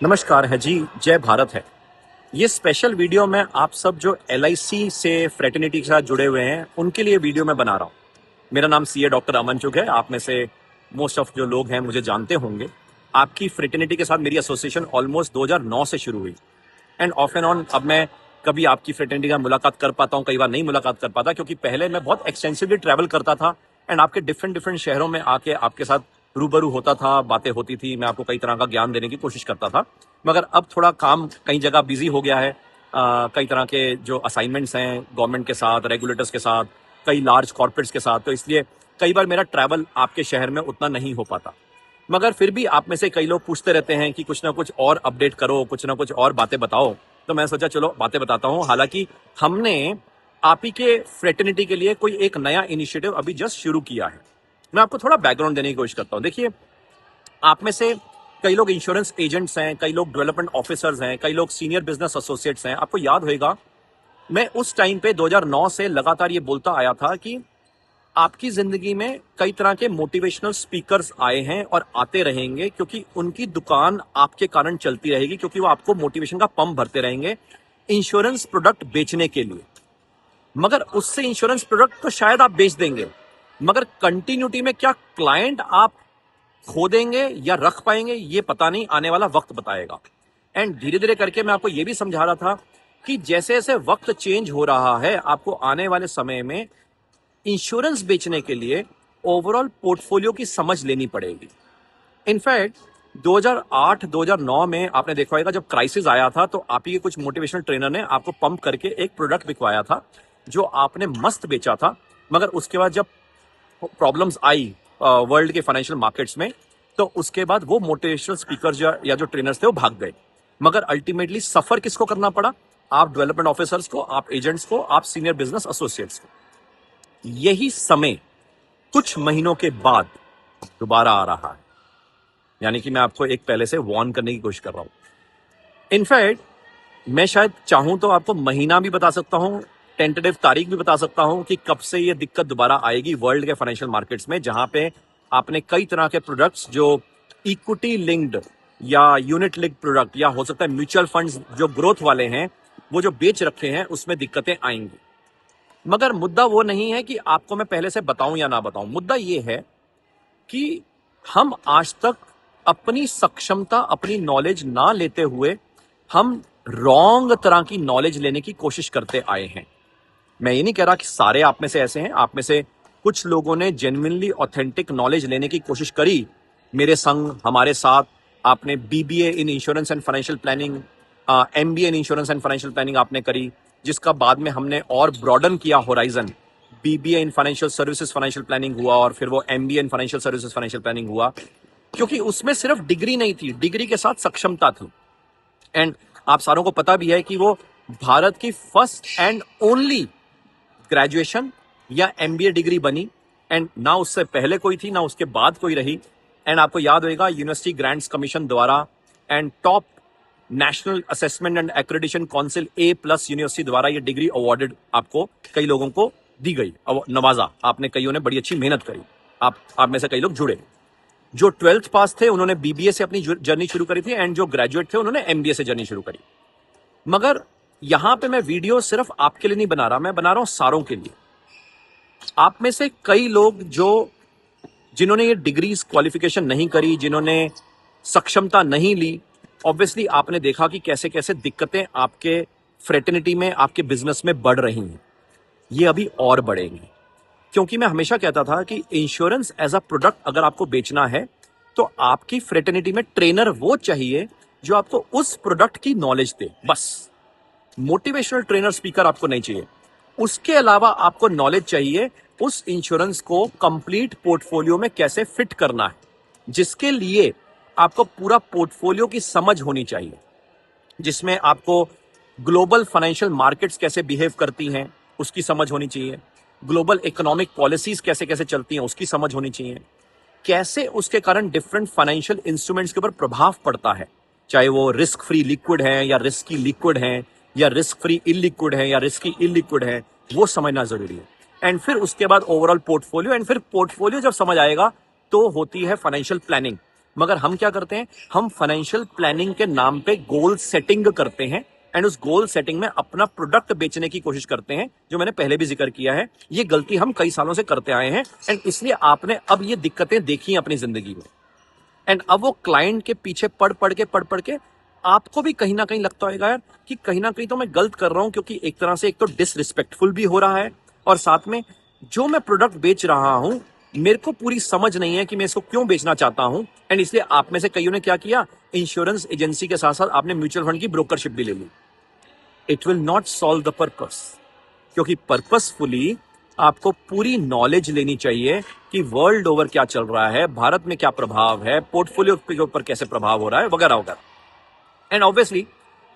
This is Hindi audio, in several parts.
नमस्कार है जी। जय भारत है। ये स्पेशल वीडियो मैं आप सब जो LIC से फ्रेटर्निटी के साथ जुड़े हुए हैं उनके लिए वीडियो मैं बना रहा हूँ। मेरा नाम CA डॉक्टर अमन चुग है। आप में से मोस्ट ऑफ जो लोग हैं मुझे जानते होंगे। आपकी फ्रेटर्निटी के साथ मेरी एसोसिएशन ऑलमोस्ट 2009 से शुरू हुई एंड ऑफ एंड ऑन अब मैं कभी आपकी फ्रेटर्निटी का मुलाकात कर पाता हूँ, कई बार नहीं मुलाकात कर पाता, क्योंकि पहले मैं बहुत एक्सटेंसिवली ट्रैवल करता था एंड आपके डिफरेंट डिफरेंट शहरों में आके आपके साथ रूबरू होता था, बातें होती थी, मैं आपको कई तरह का ज्ञान देने की कोशिश करता था। मगर अब थोड़ा काम कई जगह बिजी हो गया है। कई तरह के जो असाइनमेंट्स हैं गवर्नमेंट के साथ, रेगुलेटर्स के साथ, कई लार्ज कॉर्पोरेट्स के साथ, तो इसलिए कई बार मेरा ट्रैवल आपके शहर में उतना नहीं हो पाता। मगर फिर भी आप में से कई लोग पूछते रहते हैं कि कुछ ना कुछ और अपडेट करो, कुछ ना कुछ और बातें बताओ, तो मैं सोचा चलो बातें बताता हूँ। हालांकि हमने आप ही के फ्रेटर्निटी के लिए कोई एक नया इनिशिएटिव अभी जस्ट शुरू किया है। मैं आपको थोड़ा बैकग्राउंड देने की कोशिश करता हूँ। देखिए, आप में से कई लोग इंश्योरेंस एजेंट्स हैं, कई लोग डेवलपमेंट ऑफिसर्स हैं, कई लोग सीनियर बिजनेस एसोसिएट्स हैं। आपको याद होगा मैं उस टाइम पे 2009 से लगातार ये बोलता आया था कि आपकी जिंदगी में कई तरह के मोटिवेशनल स्पीकर्स आए हैं और आते रहेंगे, क्योंकि उनकी दुकान आपके कारण चलती रहेगी, क्योंकि वो आपको मोटिवेशन का पंप भरते रहेंगे इंश्योरेंस प्रोडक्ट बेचने के लिए। मगर उससे इंश्योरेंस प्रोडक्ट तो शायद आप बेच देंगे, मगर कंटिन्यूटी में क्या क्लाइंट आप खो देंगे या रख पाएंगे ये पता नहीं, आने वाला वक्त बताएगा। एंड धीरे धीरे करके मैं आपको ये भी समझा रहा था कि जैसे जैसे वक्त चेंज हो रहा है, आपको आने वाले समय में इंश्योरेंस बेचने के लिए ओवरऑल पोर्टफोलियो की समझ लेनी पड़ेगी। इनफैक्ट 2008-2009 में आपने देखा होगा जब क्राइसिस आया था, तो आप ही के कुछ मोटिवेशनल ट्रेनर ने आपको पंप करके एक प्रोडक्ट बिकवाया था जो आपने मस्त बेचा था। मगर उसके बाद जब प्रॉब्लम्स आई वर्ल्ड के फाइनेंशियल मार्केट्स में, तो उसके बाद वो मोटिवेशनल स्पीकर्स या जो ट्रेनर्स थे वो भाग गए। मगर अल्टीमेटली सफर किसको करना पड़ा? आप डेवलपमेंट ऑफिसर्स को, आप एजेंट्स को, आप सीनियर बिजनेस एसोसिएट्स को। यही समय कुछ महीनों के बाद दोबारा आ रहा है, यानी कि मैं आपको एक पहले से वार्न करने की कोशिश कर रहा हूं। इनफैक्ट मैं शायद चाहूं तो आपको महीना भी बता सकता हूं, टेंटेटिव तारीख भी बता सकता हूं कि कब से ये दिक्कत दोबारा आएगी वर्ल्ड के फाइनेंशियल मार्केट्स में, जहां पे आपने कई तरह के प्रोडक्ट्स जो इक्विटी लिंक्ड या यूनिट लिंक्ड प्रोडक्ट या हो सकता है म्यूचुअल फंड्स जो ग्रोथ वाले हैं वो जो बेच रखे हैं, उसमें दिक्कतें आएंगी। मगर मुद्दा वो नहीं है कि आपको मैं पहले से बताऊं या ना बताऊं। मुद्दा ये है कि हम आज तक अपनी सक्षमता, अपनी नॉलेज ना लेते हुए हम रॉन्ग तरह की नॉलेज लेने की कोशिश करते आए हैं। मैं ये नहीं कह रहा कि सारे आप में से ऐसे हैं। आप में से कुछ लोगों ने जेन्युइनली ऑथेंटिक नॉलेज लेने की कोशिश करी मेरे संग, हमारे साथ। आपने BBA in insurance and financial planning, MBA in insurance and financial planning आपने करी, जिसका बाद में हमने और ब्रॉडन किया horizon. BBA in financial services financial planning हुआ और फिर वो MBA in financial services financial planning हुआ, क्योंकि उसमें सिर्फ डिग्री नहीं थी, डिग्री के साथ सक्षमता थी। एंड आप सारों को पता भी है कि वो भारत की फर्स्ट एंड ओनली ग्रेजुएशन या MBA डिग्री बनी। एंड ना उससे पहले कोई थी, ना उसके बाद कोई रही। एंड आपको याद होगा यूनिवर्सिटी ग्रांट्स कमीशन द्वारा and top national assessment and accreditation council A+ university द्वारा ये डिग्री अवार्डेड आपको कई लोगों को दी गई, नवाजा। आपने कईयों ने बड़ी अच्छी मेहनत करी, आप में से कई लोग जुड़े। जो 12th पास थे उन्होंने BBA से अपनी जर्नी शुरू करी थी, एंड जो ग्रेजुएट थे उन्होंने MBA से जर्नी शुरू करी। मगर यहां पे मैं वीडियो सिर्फ आपके लिए नहीं बना रहा, मैं बना रहा हूं सारों के लिए। आप में से कई लोग जिन्होंने ये डिग्रीज क्वालिफिकेशन नहीं करी, जिन्होंने सक्षमता नहीं ली, ऑब्वियसली आपने देखा कि कैसे कैसे दिक्कतें आपके फ्रेटर्निटी में, आपके बिजनेस में बढ़ रही हैं। ये अभी और बढ़ेंगी, क्योंकि मैं हमेशा कहता था कि इंश्योरेंस एज अ प्रोडक्ट अगर आपको बेचना है तो आपकी फ्रेटर्निटी में ट्रेनर वो चाहिए जो आपको उस प्रोडक्ट की नॉलेज दे। बस मोटिवेशनल ट्रेनर स्पीकर आपको नहीं चाहिए। उसके अलावा आपको नॉलेज चाहिए उस इंश्योरेंस को कंप्लीट पोर्टफोलियो में कैसे फिट करना है, जिसके लिए आपको पूरा पोर्टफोलियो की समझ होनी चाहिए, जिसमें आपको ग्लोबल फाइनेंशियल मार्केट्स कैसे बिहेव करती हैं उसकी समझ होनी चाहिए, ग्लोबल इकोनॉमिक पॉलिसीज कैसे कैसे चलती हैं उसकी समझ होनी चाहिए, कैसे उसके कारण डिफरेंट फाइनेंशियल इंस्ट्रूमेंट्स के ऊपर प्रभाव पड़ता है, चाहे वो रिस्क फ्री लिक्विड है या रिस्की लिक्विड है, या रिस्क फ्री इलिक्विड है या रिस्की इलिक्विड है, वो समझना जरूरी है। एंड फिर उसके बाद ओवरऑल पोर्टफोलियो, एंड फिर पोर्टफोलियो जब समझ आएगा तो होती है फाइनेंशियल प्लानिंग। मगर हम क्या करते हैं, हम फाइनेंशियल प्लानिंग के नाम पे गोल सेटिंग करते हैं एंड उस गोल सेटिंग में अपना प्रोडक्ट बेचने की कोशिश करते हैं, जो मैंने पहले भी जिक्र किया है। ये गलती हम कई सालों से करते आए हैं एंड इसलिए आपने अब ये दिक्कतें देखी हैं अपनी जिंदगी में। एंड अब वो क्लाइंट के पीछे पढ़ पढ़ के आपको भी कहीं ना कहीं लगता होगा यार कि कहीं ना कहीं तो मैं गलत कर रहा हूं, क्योंकि एक तरह से एक तो डिसरिस्पेक्टफुल भी हो रहा है और साथ में जो मैं प्रोडक्ट बेच रहा हूं मेरे को पूरी समझ नहीं है कि मैं इसको क्यों बेचना चाहता हूं। एंड इसलिए आप में से कईयों ने क्या किया, इंश्योरेंस एजेंसी के साथ साथ आपने म्यूचुअल फंड की ब्रोकरशिप भी ले ली। It will not solve the purpose, क्योंकि पर्पसफुली आपको पूरी नॉलेज लेनी चाहिए कि वर्ल्ड ओवर क्या चल रहा है, भारत में क्या प्रभाव है, पोर्टफोलियो के ऊपर कैसे प्रभाव हो रहा है, वगैरह वगैरह। एंड ऑब्वियसली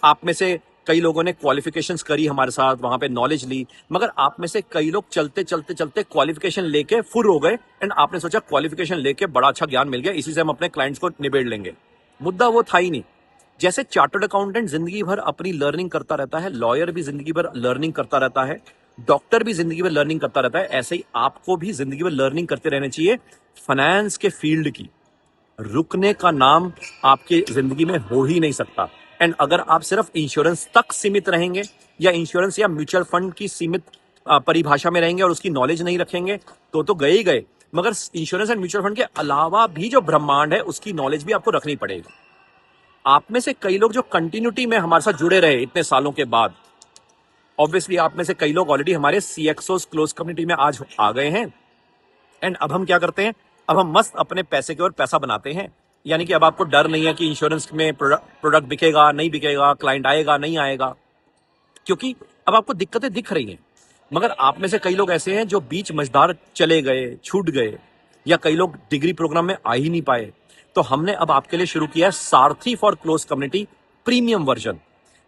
आप में से कई लोगों ने क्वालिफिकेशंस करी हमारे साथ, वहां पे नॉलेज ली, मगर आप में से कई लोग चलते चलते चलते क्वालिफिकेशन लेके फुर हो गए एंड आपने सोचा क्वालिफिकेशन लेके बड़ा अच्छा ज्ञान मिल गया, इसी से हम अपने क्लाइंट्स को निबेड़ लेंगे। मुद्दा वो था ही नहीं। जैसे चार्टर्ड अकाउंटेंट जिंदगी भर अपनी लर्निंग करता रहता है, लॉयर भी जिंदगी भर लर्निंग करता रहता है, डॉक्टर भी जिंदगी भर लर्निंग करता रहता है, ऐसे ही आपको भी जिंदगी भर लर्निंग करते रहने चाहिए फाइनेंस के फील्ड की। रुकने का नाम आपकी जिंदगी में हो ही नहीं सकता। एंड अगर आप सिर्फ इंश्योरेंस तक सीमित रहेंगे या इंश्योरेंस या म्यूचुअल फंड की सीमित परिभाषा में रहेंगे और उसकी नॉलेज नहीं रखेंगे तो गए ही गए। मगर इंश्योरेंस एंड म्यूचुअल फंड के अलावा भी जो ब्रह्मांड है उसकी नॉलेज भी आपको रखनी पड़ेगी। आप में से कई लोग जो कंटिन्यूटी में हमारे साथ जुड़े रहे इतने सालों के बाद, ऑब्वियसली आप में से कई लोग ऑलरेडी हमारे CXOs क्लोज कम्युनिटी में आज आ गए हैं। एंड अब हम क्या करते हैं, अब हम मस्त अपने पैसे के और पैसा बनाते हैं। यानी कि अब आपको डर नहीं है कि इंश्योरेंस में प्रोडक्ट बिकेगा नहीं बिकेगा, क्लाइंट आएगा नहीं आएगा, क्योंकि अब आपको दिक्कतें दिख रही हैं। मगर आप में से कई लोग ऐसे हैं जो बीच मझधार चले गए, छूट गए, या कई लोग डिग्री प्रोग्राम में आ ही नहीं पाए। तो हमने अब आपके लिए शुरू किया है सारथी for close community premium version,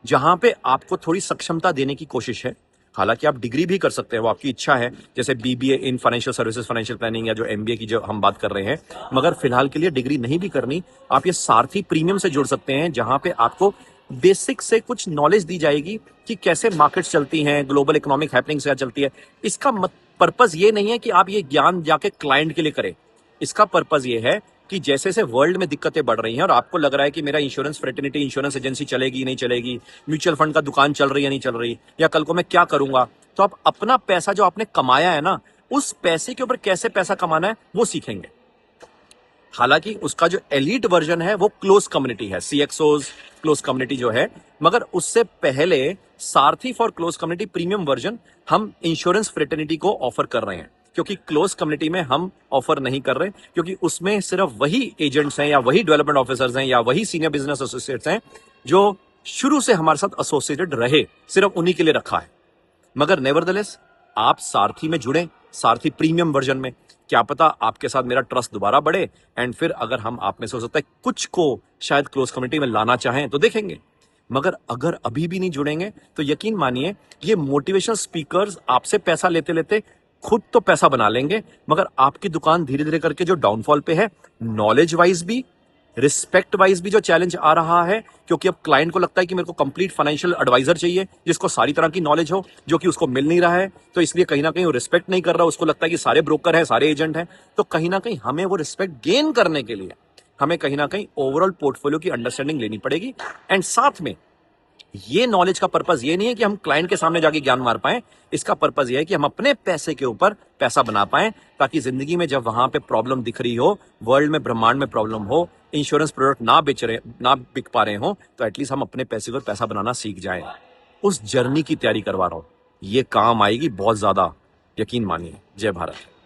जहां पे आपको थोड़ी सक्षमता देने की कोशिश है। हालांकि आप डिग्री भी कर सकते हैं, वो आपकी इच्छा है, जैसे BBA in financial services financial planning या जो MBA की जो हम बात कर रहे हैं। मगर फिलहाल के लिए डिग्री नहीं भी करनी, आप ये सारथी प्रीमियम से जुड़ सकते हैं, जहां पे आपको बेसिक से कुछ नॉलेज दी जाएगी कि कैसे मार्केट्स चलती हैं, ग्लोबल इकोनॉमिक हैपनिंग्स क्या चलती है। इसका पर्पज ये नहीं है कि आप ये ज्ञान जाके क्लाइंट के लिए करें। इसका पर्पज ये है कि जैसे जैसे वर्ल्ड में दिक्कतें बढ़ रही हैं और आपको लग रहा है कि मेरा इंश्योरेंस फ्रेटर्निटी इंश्योरेंस एजेंसी चलेगी नहीं चलेगी, म्यूचुअल फंड का दुकान चल रही है नहीं चल रही, या कल को मैं क्या करूंगा, तो आप अपना पैसा जो आपने कमाया है ना, उस पैसे के ऊपर कैसे पैसा कमाना है वो सीखेंगे। हालांकि उसका जो एलीट वर्जन है वो क्लोज कम्युनिटी है, CXOs क्लोज कम्युनिटी जो है। मगर उससे पहले सारथी for close community premium version हम इंश्योरेंस फ्रेटर्निटी को ऑफर कर रहे हैं, क्योंकि क्लोज कम्युनिटी में हम ऑफर नहीं कर रहे, क्योंकि उसमें सिर्फ वही एजेंट्स हैं या वही डेवलपमेंट ऑफिसर्स हैं या वही सीनियर बिजनेस एसोसिएट्स हैं जो शुरू से हमारे साथ एसोसिएटेड रहे, सिर्फ उन्हीं के लिए रखा है। मगर नेवरदलेस आप सारथी में जुड़े, सारथी प्रीमियम वर्जन में, क्या पता आपके साथ मेरा ट्रस्ट दोबारा बढ़े एंड फिर अगर हम आप में से हो सकता है कुछ को शायद क्लोज कम्युनिटी में लाना चाहें तो देखेंगे। मगर अगर अभी भी नहीं जुड़ेंगे तो यकीन मानिए ये मोटिवेशनल स्पीकर्स आपसे पैसा लेते लेते खुद तो पैसा बना लेंगे, मगर आपकी दुकान धीरे धीरे करके जो डाउनफॉल पे है, नॉलेज वाइज भी रिस्पेक्ट वाइज भी जो चैलेंज आ रहा है, क्योंकि अब क्लाइंट को लगता है कि मेरे को कंप्लीट फाइनेंशियल एडवाइजर चाहिए जिसको सारी तरह की नॉलेज हो, जो कि उसको मिल नहीं रहा है। तो इसलिए कहीं ना कहीं वो रिस्पेक्ट नहीं कर रहा, उसको लगता है कि सारे ब्रोकर हैं, सारे एजेंट हैं। तो कहीं ना कहीं हमें वो रिस्पेक्ट गेन करने के लिए हमें कहीं ना कहीं ओवरऑल पोर्टफोलियो की अंडरस्टैंडिंग लेनी पड़ेगी। एंड साथ में ये नॉलेज का पर्पज ये नहीं है कि हम क्लाइंट के सामने जाके ज्ञान मार पाए, इसका पर्पज ये है कि हम अपने पैसे के ऊपर पैसा बना पाए, ताकि जिंदगी में जब वहां पे प्रॉब्लम दिख रही हो, वर्ल्ड में ब्रह्मांड में प्रॉब्लम हो, इंश्योरेंस प्रोडक्ट ना बिक पा रहे हो, तो एटलीस्ट हम अपने पैसे को पैसा बनाना सीख जाएं। उस जर्नी की तैयारी करवा रहा हूं, ये काम आएगी बहुत ज्यादा, यकीन मानिए। जय भारत।